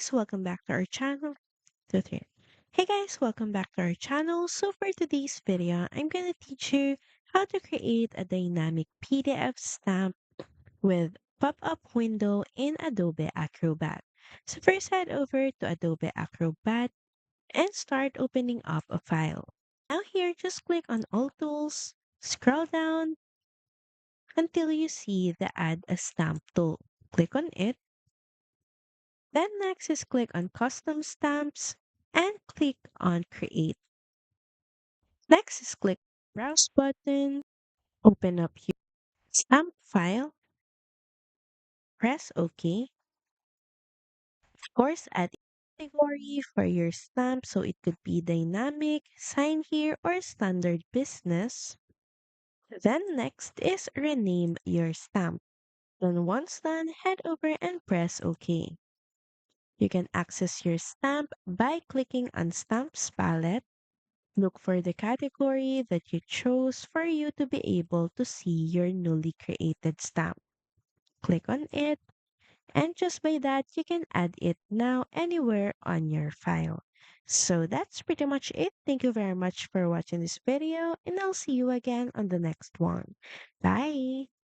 guys, welcome back to our channel. Tutor. Hey guys, welcome back to our channel. So for today's video, I'm gonna teach you how to create a dynamic PDF stamp with pop-up window in Adobe Acrobat. So first head over to Adobe Acrobat and start opening up a file. Now here, just click on All Tools, scroll down until you see the Add a Stamp tool. Click on it. Then next is click on Custom Stamps and click on Create. Next is click Browse button, open up your stamp file, press OK. Of course, add a category for your stamp so it could be dynamic, sign here, or standard business. Then next is rename your stamp. Then once done, head over and press OK. You can access your stamp by clicking on Stamps palette. Look for the category that you chose for you to be able to see your newly created stamp. Click on it, and just by that, you can add it now anywhere on your file. So that's pretty much it. Thank you very much for watching this video, and I'll see you again on the next one. Bye!